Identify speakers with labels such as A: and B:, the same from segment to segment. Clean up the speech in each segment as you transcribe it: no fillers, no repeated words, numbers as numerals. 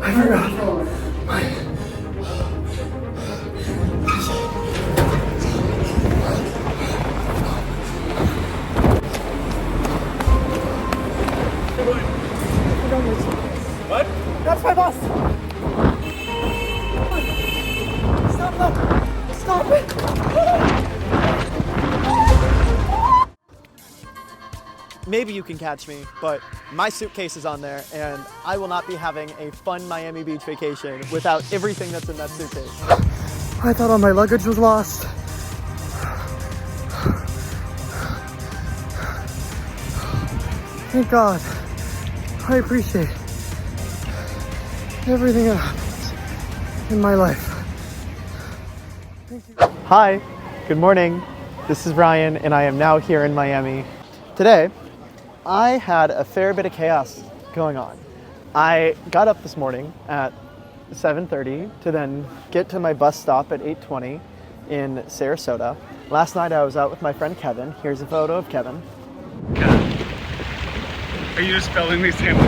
A: I forgot my...
B: What?
A: That's my bus! Stop that! Stop it! Maybe you can catch me, but my suitcase is on there and I will not be having a fun Miami Beach vacation without everything that's in that suitcase. I thought all my luggage was lost. Thank God. I appreciate everything that happens in my life. Thank you. Hi, good morning. This is Ryan and I am now here in Miami. Today, I had a fair bit of chaos going on. I got up this morning at 7:30 to then get to my bus stop at 8:20 in Sarasota. Last night I was out with my friend Kevin. Here's a photo of Kevin.
B: Are you just spelling these names?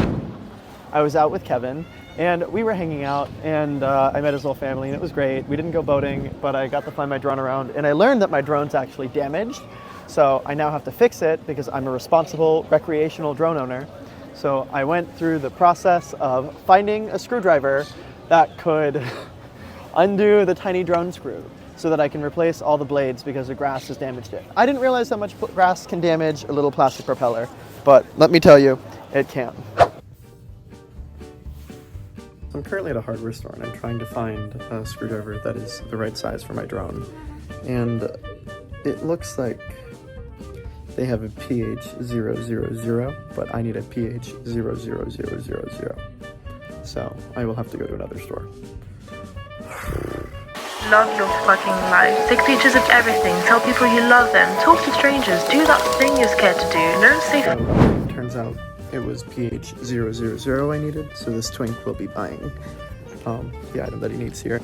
A: I was out with Kevin and we were hanging out and I met his whole family and it was great. We didn't go boating, but I got to fly my drone around and I learned that my drone's actually damaged. So I now have to fix it because I'm a responsible recreational drone owner. So I went through the process of finding a screwdriver that could undo the tiny drone screw so that I can replace all the blades because the grass has damaged it. I didn't realize how much grass can damage a little plastic propeller, but let me tell you, it can. I'm currently at a hardware store and I'm trying to find a screwdriver that is the right size for my drone. And it looks like they have a PH000, but I need a PH00000. So I will have to go to another store.
C: Love your fucking life. Take pictures of everything. Tell people you love them. Talk to strangers. Do that thing you're scared to do. No safe.
A: Turns out it was PH000 I needed, so this twink will be buying the item that he needs here.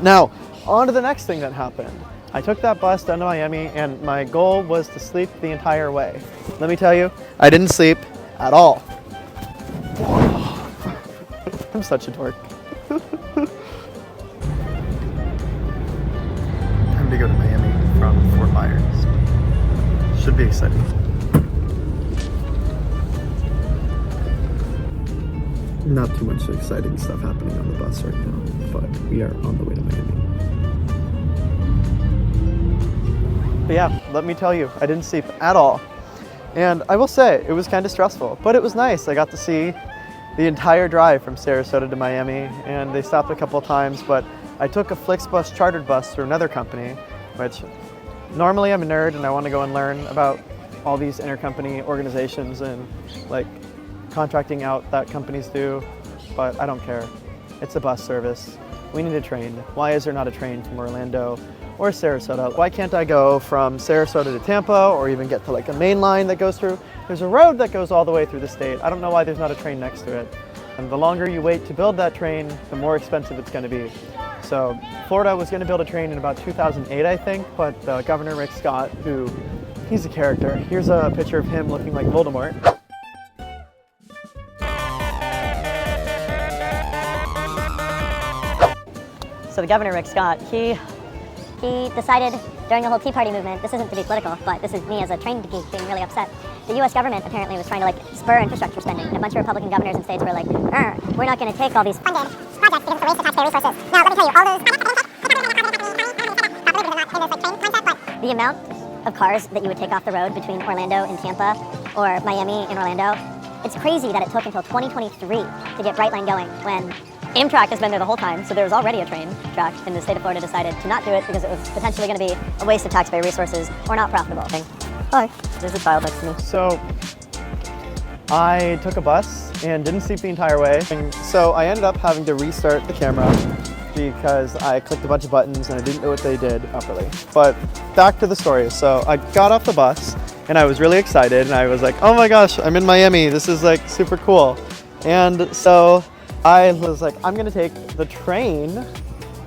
A: Now, on to the next thing that happened. I took that bus down to Miami and my goal was to sleep the entire way. Let me tell you, I didn't sleep at all. I'm such a dork. Time to go to Miami from Fort Myers. Should be exciting. Not too much exciting stuff happening on the bus right now, but we are on the way to Miami. But yeah, let me tell you, I didn't sleep at all. And I will say, it was kind of stressful, but it was nice. I got to see the entire drive from Sarasota to Miami, and they stopped a couple times, but I took a FlixBus chartered bus through another company, which normally I'm a nerd and I want to go and learn about all these intercompany organizations and like contracting out that companies do, but I don't care. It's a bus service. We need a train. Why is there not a train from Orlando or Sarasota? Why can't I go from Sarasota to Tampa or even get to like a main line that goes through? There's a road that goes all the way through the state. I don't know why there's not a train next to it. And the longer you wait to build that train, the more expensive it's going to be. So Florida was going to build a train in about 2008, I think, but Governor Rick Scott, he's a character. Here's a picture of him looking like Voldemort.
D: So the Governor, Rick Scott, he decided during the whole Tea Party movement, this isn't to be political, but this is me as a trained geek being really upset. The US government apparently was trying to spur infrastructure spending, and a bunch of Republican governors and states were like, we're not going to take all these funded projects because it's a waste of taxpayer resources. Now, let me tell you, all those... The amount of cars that you would take off the road between Orlando and Tampa, or Miami and Orlando, it's crazy that it took until 2023 to get Brightline going, when Amtrak has been there the whole time, so there was already a train track, and the state of Florida decided to not do it because it was potentially going to be a waste of taxpayer resources or not profitable. Hi, there's a child next to me.
A: So I took a bus and didn't sleep the entire way. And so I ended up having to restart the camera because I clicked a bunch of buttons and I didn't know what they did properly. But back to the story. So I got off the bus and I was really excited and I was like, oh my gosh, I'm in Miami. This is like super cool. And so I was like, I'm gonna take the train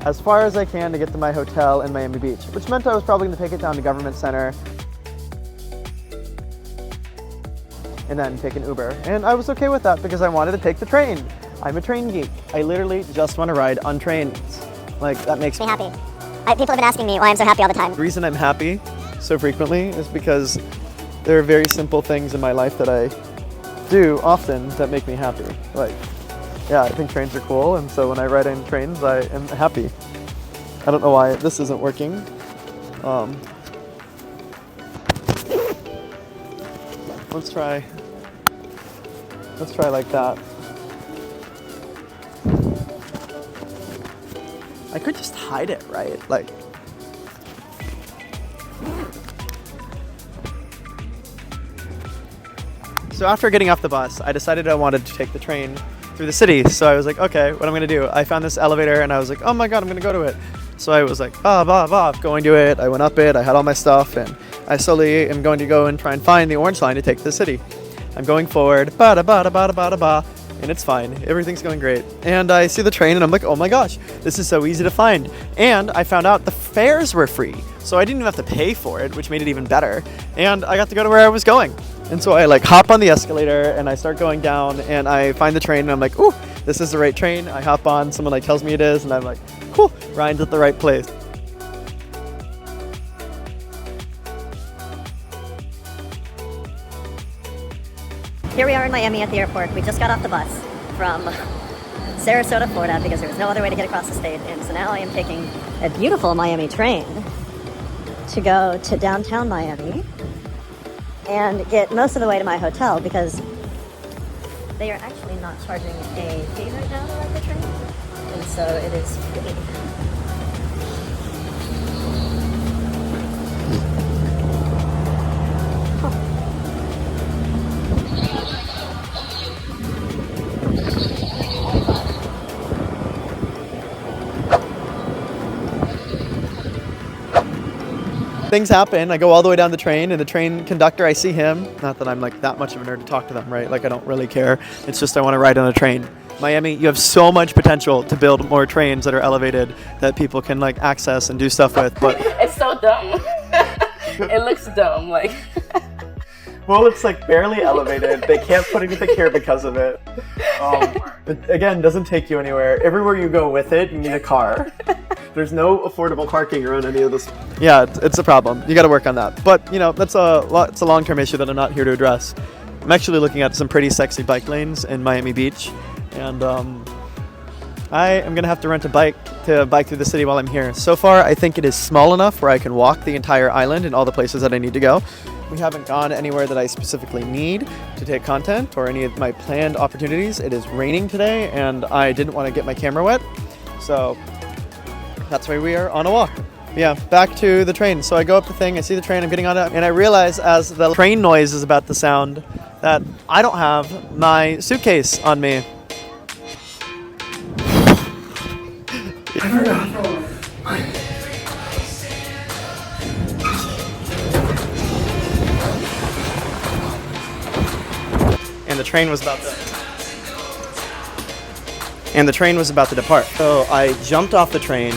A: as far as I can to get to my hotel in Miami Beach, which meant I was probably gonna take it down to Government Center and then take an Uber. And I was okay with that because I wanted to take the train. I'm a train geek. I literally just want to ride on trains. Like, that makes
D: Me happy. People have been asking me why I'm so happy all the time.
A: The reason I'm happy so frequently is because there are very simple things in my life that I do often that make me happy. Like, yeah, I think trains are cool, and so when I ride on trains, I am happy. I don't know why this isn't working. Let's try like that. I could just hide it, right? Like, so after getting off the bus, I decided I wanted to take the train through the city. So I was like, okay, what I'm gonna do? I found this elevator and I was like, oh my God, I'm gonna go to it. So I was like, going to it. I went up it, I had all my stuff, and I slowly am going to go and try and find the orange line to take to the city. I'm going forward, and it's fine. Everything's going great. And I see the train and I'm like, oh my gosh, this is so easy to find. And I found out the fares were free. So I didn't even have to pay for it, which made it even better. And I got to go to where I was going. And so I like hop on the escalator and I start going down and I find the train and I'm like, ooh, this is the right train. I hop on, someone like tells me it is, and I'm like, cool, Ryan's at the right place.
D: Here we are in Miami at the airport. We just got off the bus from Sarasota, Florida, because there was no other way to get across the state. And so now I am taking a beautiful Miami train to go to downtown Miami and get most of the way to my hotel, because they are actually not charging a fee right now to ride the train. And so it is free.
A: Things happen. I go all the way down the train, and the train conductor, I see him. Not that I'm like that much of a nerd to talk to them, right? Like, I don't really care. It's just I want to ride on a train. Miami, you have so much potential to build more trains that are elevated that people can like access and do stuff with. But
E: it's so dumb. It looks dumb, like.
A: well, it's like barely elevated. They can't put anything here because of it. It again, doesn't take you anywhere. Everywhere you go with it, you need a car. There's no affordable parking around any of this. Yeah, it's a problem. You got to work on that. But you know, it's a long-term issue that I'm not here to address. I'm actually looking at some pretty sexy bike lanes in Miami Beach, and I am gonna have to rent a bike to bike through the city while I'm here. So far, I think it is small enough where I can walk the entire island and all the places that I need to go. We haven't gone anywhere that I specifically need to take content or any of my planned opportunities. It is raining today, and I didn't want to get my camera wet, so that's why we are on a walk. Yeah, back to the train. So I go up the thing, I see the train, I'm getting on it, and I realize as the train noise is about to sound that I don't have my suitcase on me. I forgot. And the train was about to depart. So I jumped off the train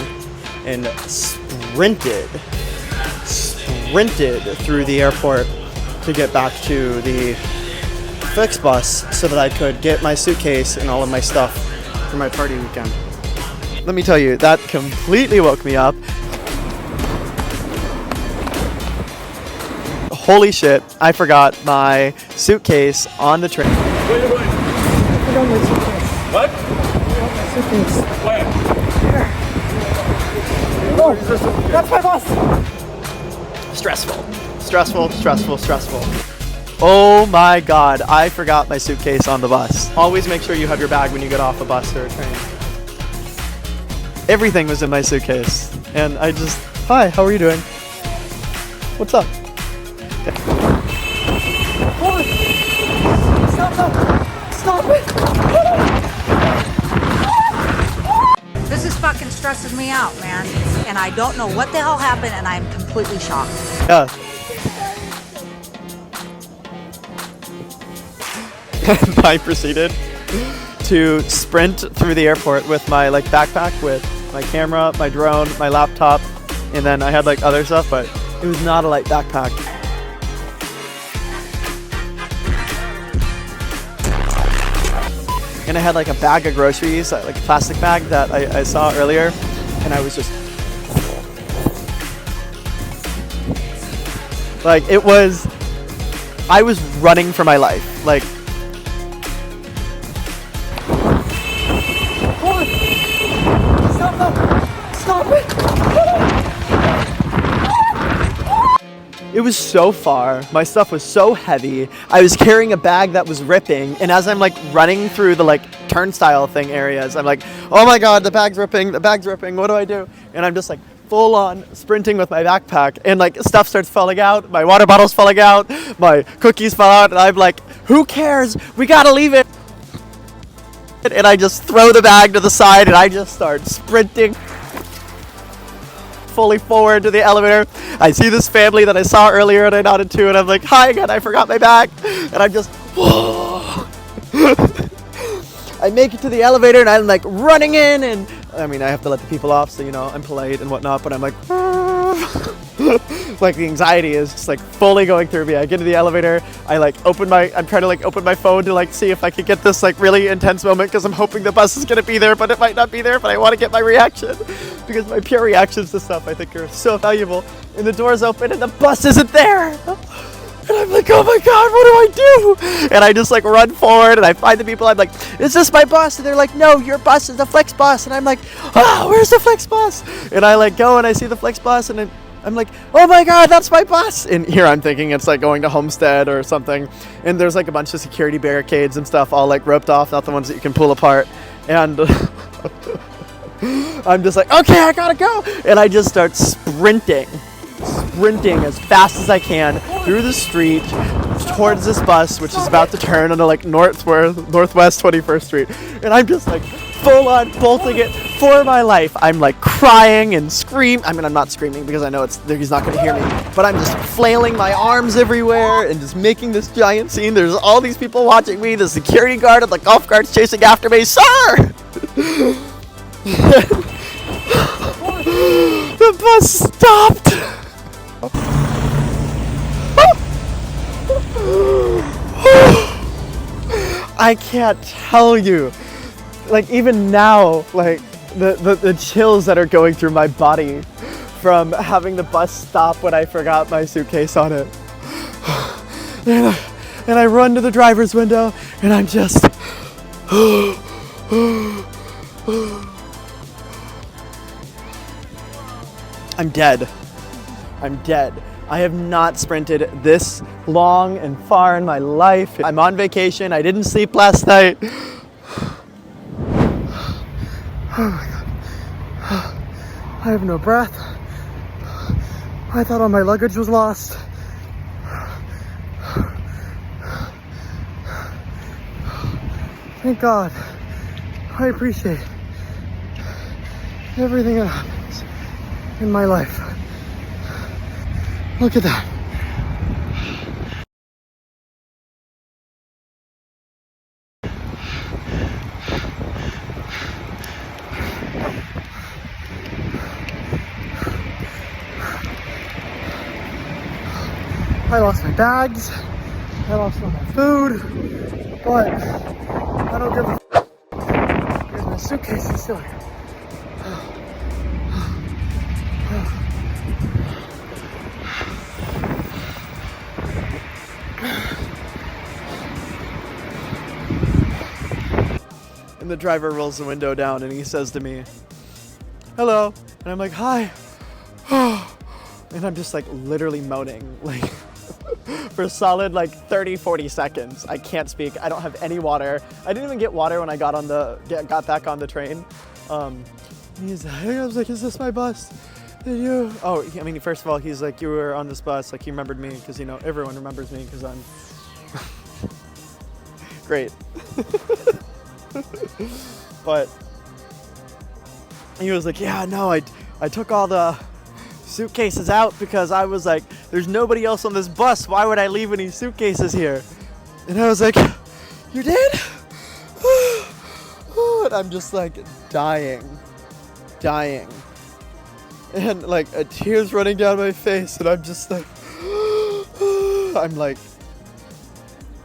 A: and sprinted through the airport to get back to the FlixBus so that I could get my suitcase and all of my stuff for my party weekend. Let me tell you, that completely woke me up. Holy shit, I forgot my suitcase on the train.
B: Wait.
F: I forgot my suitcase.
B: What?
F: My suitcase.
B: Where?
F: Here. Oh, that's my bus.
A: Stressful. Oh my God, I forgot my suitcase on the bus. Always make sure you have your bag when you get off a bus or a train. Everything was in my suitcase. And I just, hi, how are you doing? What's up?
F: Stop it!
G: This is fucking stresses me out, man. And I don't know what the hell happened, and I'm completely shocked.
A: Yeah. And I proceeded to sprint through the airport with my like backpack with my camera, my drone, my laptop, and then I had like other stuff, but it was not a light backpack. And and I had like a bag of groceries, like a plastic bag that I saw earlier, and I was just like, I was running for my life. Like,
F: Hold on. Stop them. Stop it.
A: it was so far. My stuff was so heavy. I was carrying a bag that was ripping, and as I'm like running through the like turnstile thing areas, I'm like, oh my god, the bag's ripping, what do I do? And I'm just like full on sprinting with my backpack, and like stuff starts falling out, my water bottle's falling out, my cookies fall out, and I'm like, who cares? We gotta leave it. And I just throw the bag to the side, and I just start sprinting fully forward to the elevator. I see this family that I saw earlier and I nodded to, and I'm like, hi again, I forgot my bag. And I'm just, whoa. I make it to the elevator, and I'm like running in, and I mean, I have to let the people off, so you know, I'm polite and whatnot, but I'm like, like the anxiety is just like fully going through me. I get to the elevator, I'm trying to like open my phone to like see if I could get this like really intense moment, because I'm hoping the bus is gonna be there, but it might not be there, but I want to get my reaction, because my pure reactions to stuff I think are so valuable. And the doors open and the bus isn't there. And I'm like, oh my god, what do I do? And I just like run forward, and I find the people. I'm like, is this my bus? And they're like, no, your bus is the FlixBus. And I'm like, ah, where's the FlixBus? And I like go and I see the FlixBus, and I'm like, oh my god, that's my bus. And here I'm thinking it's like going to Homestead or something. And there's like a bunch of security barricades and stuff all like roped off, not the ones that you can pull apart. And I'm just like, okay, I gotta go. And I just start sprinting as fast as I can through the street towards this bus, which is about to turn onto like northwest 21st Street. And I'm just like full on bolting it for my life. I'm like crying and screaming. I mean, I'm not screaming because I know he's not going to hear me, but I'm just flailing my arms everywhere and just making this giant scene. There's all these people watching me. The security guard and the golf cart's chasing after me. Sir! The bus stopped. I can't tell you, like even now, like the chills that are going through my body from having the bus stop when I forgot my suitcase on it. And I run to the driver's window, and I'm just I'm dead. I have not sprinted this long and far in my life. I'm on vacation. I didn't sleep last night. Oh my god. I have no breath. I thought all my luggage was lost. Thank God. I appreciate everything that happens in my life. Look at that. I lost my bags. I lost all my food. But I don't give a f*** because my suitcase is still here. And the driver rolls the window down and he says to me, hello. And I'm like, hi. And I'm just like literally moaning like for a solid like 30-40 seconds. I can't speak. I don't have any water. I didn't even get water when I got back on the train. I was like, is this my bus? Did you? Oh, I mean, first of all, he's like, you were on this bus. Like, he remembered me because, you know, everyone remembers me because I'm great. But he was like, yeah, no, I took all the suitcases out because I was like, there's nobody else on this bus. Why would I leave any suitcases here? And I was like, you did? And I'm just like dying. And like a tear's running down my face, and I'm just like, I'm like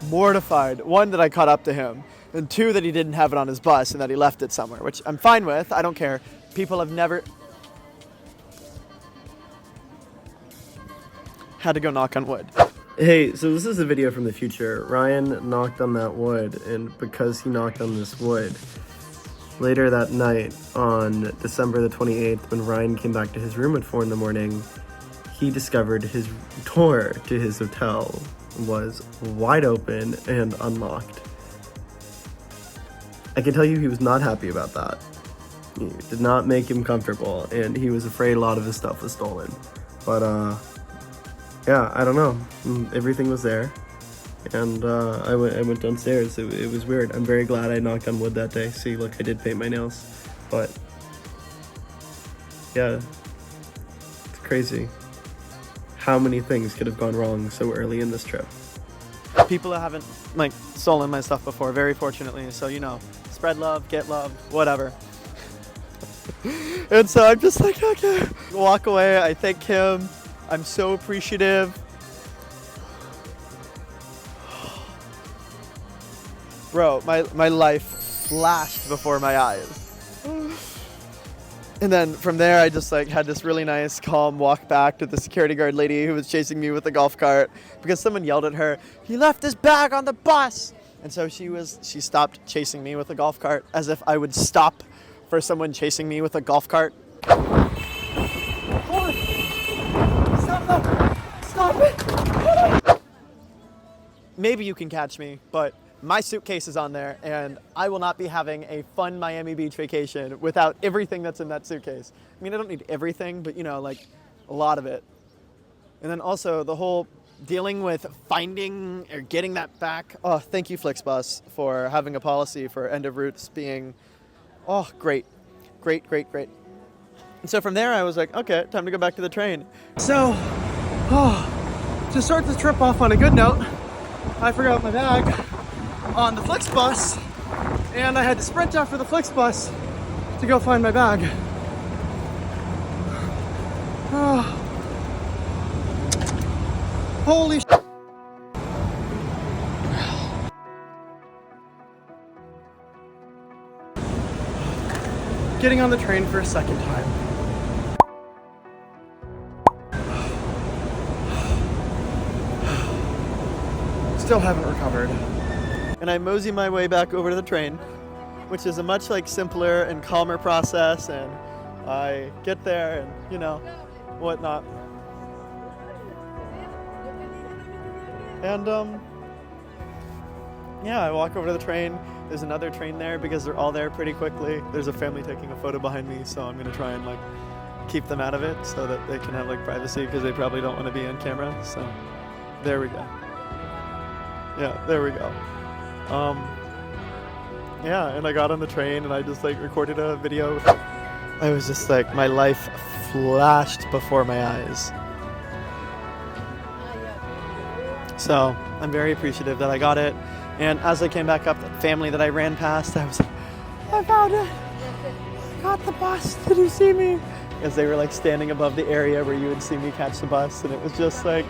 A: mortified. One, that I caught up to him. And 2, that he didn't have it on his bus and that he left it somewhere, which I'm fine with. I don't care. People have never had to go knock on wood. Hey, so this is a video from the future. Ryan knocked on that wood, and because he knocked on this wood, later that night on December the 28th, when Ryan came back to his room at 4 in the morning, he discovered his door to his hotel was wide open and unlocked. I can tell you he was not happy about that. It did not make him comfortable, and he was afraid a lot of his stuff was stolen. But, yeah, I don't know. Everything was there, and I went downstairs. It was weird. I'm very glad I knocked on wood that day. See, look, I did paint my nails, but yeah, it's crazy how many things could have gone wrong so early in this trip. People that haven't like stolen my stuff before, very fortunately. So you know, spread love, get love, whatever. And so I'm just like, okay, walk away. I thank him. I'm so appreciative. Bro, my life flashed before my eyes. And then from there, I just like had this really nice, calm walk back to the security guard lady who was chasing me with the golf cart because someone yelled at her, "He left his bag on the bus!" And so she stopped chasing me with a golf cart, as if I would stop for someone chasing me with a golf cart. Stop it! Maybe you can catch me, but my suitcase is on there, and I will not be having a fun Miami Beach vacation without everything that's in that suitcase. I mean, I don't need everything, but you know, like a lot of it. And then also the whole dealing with finding or getting that back. Oh, thank you, FlixBus, for having a policy for end of routes being, oh, great. And so from there, I was like, okay, time to go back to the train. So, to start the trip off on a good note, I forgot my bag on the FlixBus, and I had to sprint after the FlixBus to go find my bag. Holy shit. Getting on the train for a second time. Still haven't recovered. And I mosey my way back over to the train, which is a much like simpler and calmer process, and I get there and you know, whatnot. And yeah, I walk over to the train. There's another train there because they're all there pretty quickly. There's a family taking a photo behind me, so I'm gonna try and like keep them out of it so that they can have like privacy, because they probably don't want to be on camera. So there we go. Yeah, there we go. Yeah, and I got on the train and I just like recorded a video. I was just like, my life flashed before my eyes. So I'm very appreciative that I got it. And as I came back up, that family that I ran past, I was like, I found it. I got the bus. Did you see me? As they were like standing above the area where you would see me catch the bus. And it was just like,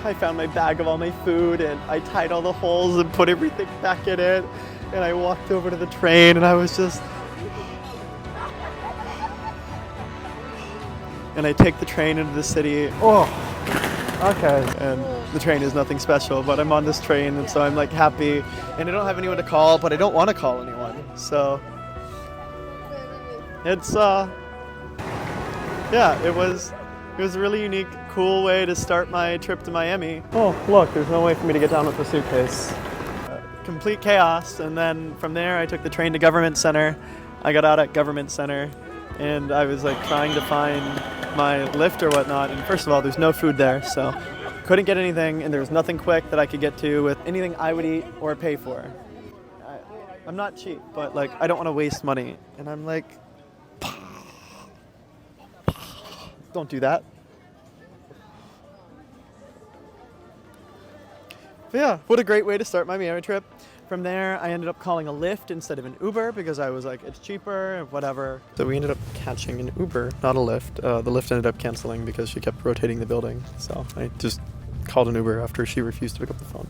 A: I found my bag of all my food and I tied all the holes and put everything back in it. And I walked over to the train and I was just, and I take the train into the city. Oh, okay. And the train is nothing special, but I'm on this train and so I'm like happy. And I don't have anyone to call, but I don't want to call anyone. So it's, yeah, it was a really unique, cool way to start my trip to Miami. Oh, look, there's no way for me to get down with the suitcase. Complete chaos, and then from there I took the train to Government Center. I got out at Government Center, and I was like trying to find my lift or whatnot, and first of all, there's no food there, so couldn't get anything, and there was nothing quick that I could get to with anything I would eat or pay for. I'm not cheap, but like I don't want to waste money, and I'm like, don't do that. But yeah, what a great way to start my Miami trip. From there, I ended up calling a Lyft instead of an Uber because I was like, it's cheaper, whatever. So we ended up catching an Uber, not a Lyft. The Lyft ended up canceling because she kept rotating the building. So I just called an Uber after she refused to pick up the phone.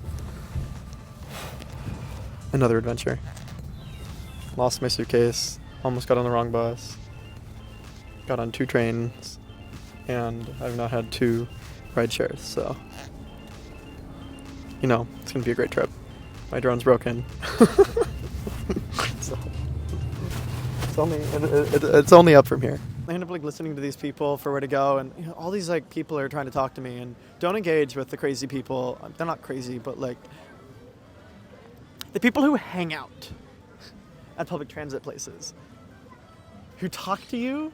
A: another adventure. Lost my suitcase, almost got on the wrong bus, got on 2 trains, and I've now had 2 ride shares, so, you know, it's gonna be a great trip. My drone's broken. So, it's only up from here. I end up like listening to these people for where to go, and you know, all these like people are trying to talk to me, and don't engage with the crazy people. They're not crazy, but like the people who hang out at public transit places, who talk to you,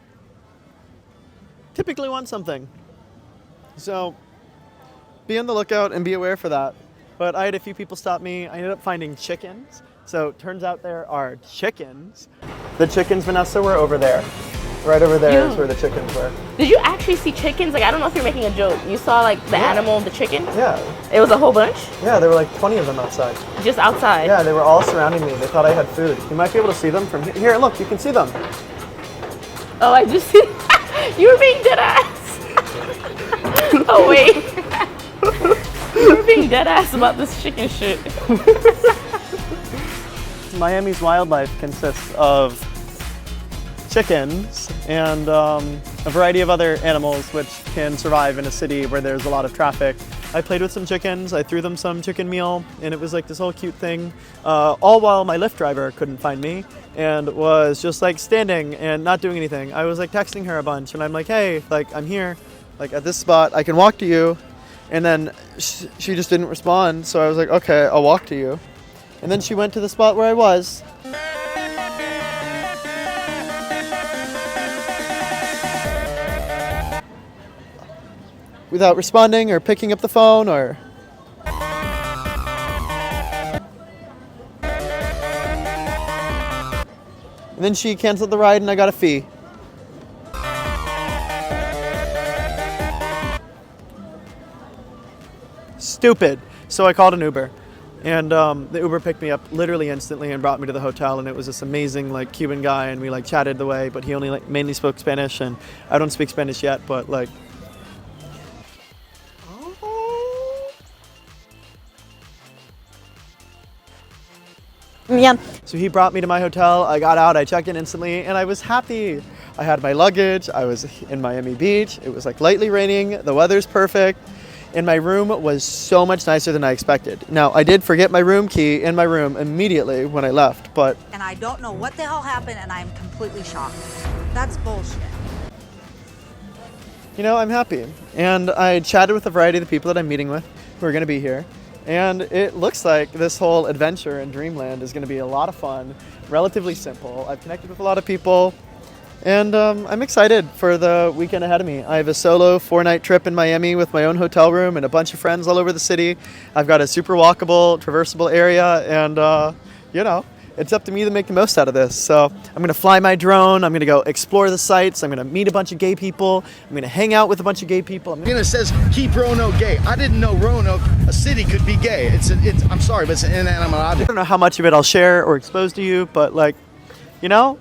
A: typically want something. So be on the lookout and be aware for that. But I had a few people stop me. I ended up finding chickens. So turns out there are chickens. The chickens, Vanessa, were over there. Right over there is where the chickens were.
E: Did you actually see chickens? Like, I don't know if you're making a joke. You saw like the animal, the chicken?
A: Yeah.
E: It was a whole bunch?
A: Yeah, there were like 20 of them outside.
E: Just outside?
A: Yeah, they were all surrounding me. They thought I had food. You might be able to see them from here. Here, look, you can see them.
E: Oh, I just see. You were being dead ass. Oh, wait. You were being dead ass about this chicken shit.
A: Miami's wildlife consists of chickens and a variety of other animals which can survive in a city where there's a lot of traffic. I played with some chickens, I threw them some chicken meal, and it was like this whole cute thing, all while my Lyft driver couldn't find me and was just like standing and not doing anything. I was like texting her a bunch, and I'm like, hey, like I'm here, like at this spot, I can walk to you. And then she just didn't respond, so I was like, okay, I'll walk to you. And then she went to the spot where I was. Without responding or picking up the phone or... And then she canceled the ride and I got a fee. Stupid. So I called an Uber, and the Uber picked me up literally instantly and brought me to the hotel, and it was this amazing like Cuban guy, and we like chatted the way, but he only like mainly spoke Spanish, and I don't speak Spanish yet, but like yeah. So he brought me to my hotel, I got out, I checked in instantly, and I was happy. I had my luggage, I was in Miami Beach, it was like lightly raining, the weather's perfect. And my room was so much nicer than I expected. Now, I did forget my room key in my room immediately when I left, but...
G: And I don't know what the hell happened, and I'm completely shocked. That's bullshit.
A: You know, I'm happy. And I chatted with a variety of the people that I'm meeting with who are going to be here. And it looks like this whole adventure in Dreamland is going to be a lot of fun, relatively simple. I've connected with a lot of people. And I'm excited for the weekend ahead of me. I have a solo 4-night trip in Miami with my own hotel room and a bunch of friends all over the city. I've got a super walkable, traversable area, and you know, it's up to me to make the most out of this. So I'm going to fly my drone, I'm going to go explore the sites, I'm going to meet a bunch of gay people, I'm going to hang out with a bunch of gay people.
H: It says keep Roanoke gay. I didn't know Roanoke, a city, could be gay. I'm sorry, but it's an inanimate object.
A: I don't know how much of it I'll share or expose to you, but like, you know,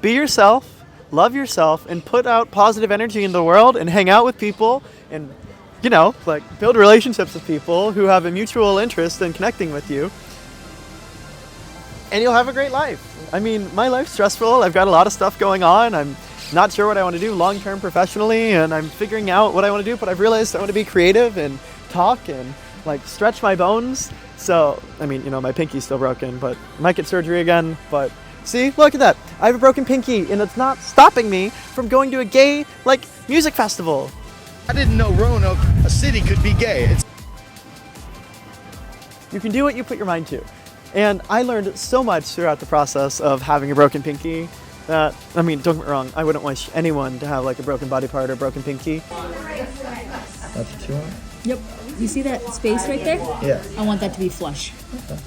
A: be yourself, love yourself, and put out positive energy in the world and hang out with people and, you know, like build relationships with people who have a mutual interest in connecting with you. And you'll have a great life. I mean, my life's stressful. I've got a lot of stuff going on. I'm not sure what I want to do long-term professionally, and I'm figuring out what I want to do, but I've realized I want to be creative and talk and like stretch my bones. So, I mean, you know, my pinky's still broken, but I might get surgery again, but see, look at that. I have a broken pinky, and it's not stopping me from going to a gay, like, music festival.
H: I didn't know Roanoke, a city, could be gay.
A: You can do what you put your mind to. And I learned so much throughout the process of having a broken pinky that, I mean, don't get me wrong, I wouldn't wish anyone to have like a broken body part or a broken pinky.
F: That's what you want?
I: Yep. You see that space right there?
F: Yeah.
I: I want that to be flush.
F: Okay.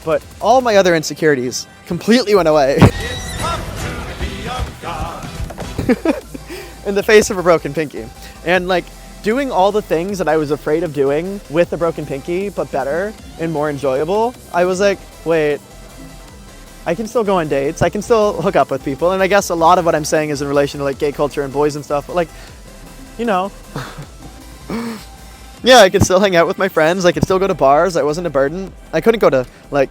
A: But all my other insecurities completely went away. In the face of a broken pinky. And like doing all the things that I was afraid of doing with a broken pinky, but better and more enjoyable, I was like, wait, I can still go on dates, I can still hook up with people. And I guess a lot of what I'm saying is in relation to like gay culture and boys and stuff, but like, you know, yeah, I could still hang out with my friends, I could still go to bars, I wasn't a burden. I couldn't go to like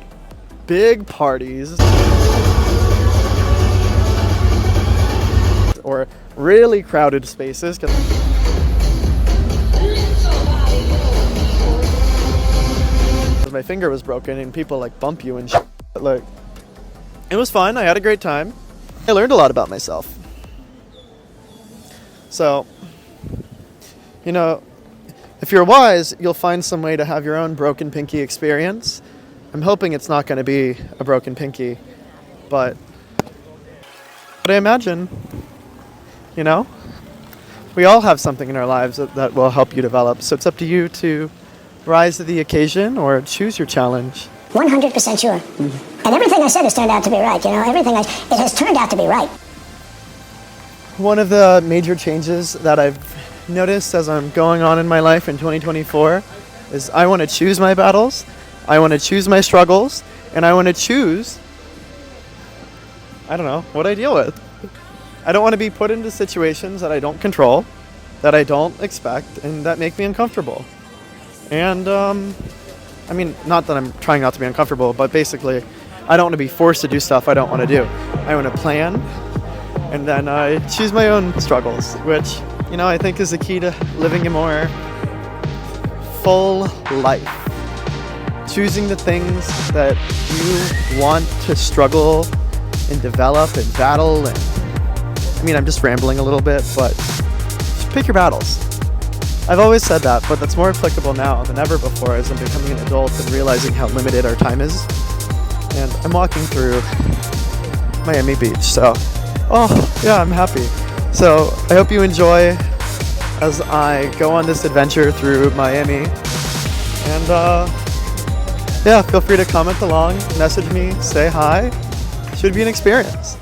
A: big parties or really crowded spaces. My finger was broken and people like bump you and shit. Like, it was fun. I had a great time. I learned a lot about myself. So, you know, if you're wise, you'll find some way to have your own broken pinky experience. I'm hoping it's not going to be a broken pinky, but I imagine, you know, we all have something in our lives that will help you develop. So it's up to you to rise to the occasion or choose your challenge.
D: 100% sure. And everything I said has turned out to be right. You know, it has turned out to be right.
A: One of the major changes that I've noticed as I'm going on in my life in 2024 is I want to choose my battles, I want to choose my struggles, and I want to choose, I don't know, what I deal with. I don't want to be put into situations that I don't control, that I don't expect, and that make me uncomfortable. And, I mean, not that I'm trying not to be uncomfortable, but basically, I don't want to be forced to do stuff I don't want to do. I want to plan, and then I choose my own struggles, which, you know, I think is the key to living a more full life. Choosing the things that you want to struggle and develop and battle. And I mean, I'm just rambling a little bit, but just pick your battles. I've always said that, but that's more applicable now than ever before as I'm becoming an adult and realizing how limited our time is. And I'm walking through Miami Beach, so, oh, yeah, I'm happy. So I hope you enjoy as I go on this adventure through Miami. And, yeah, feel free to comment along, message me, say hi. Should be an experience.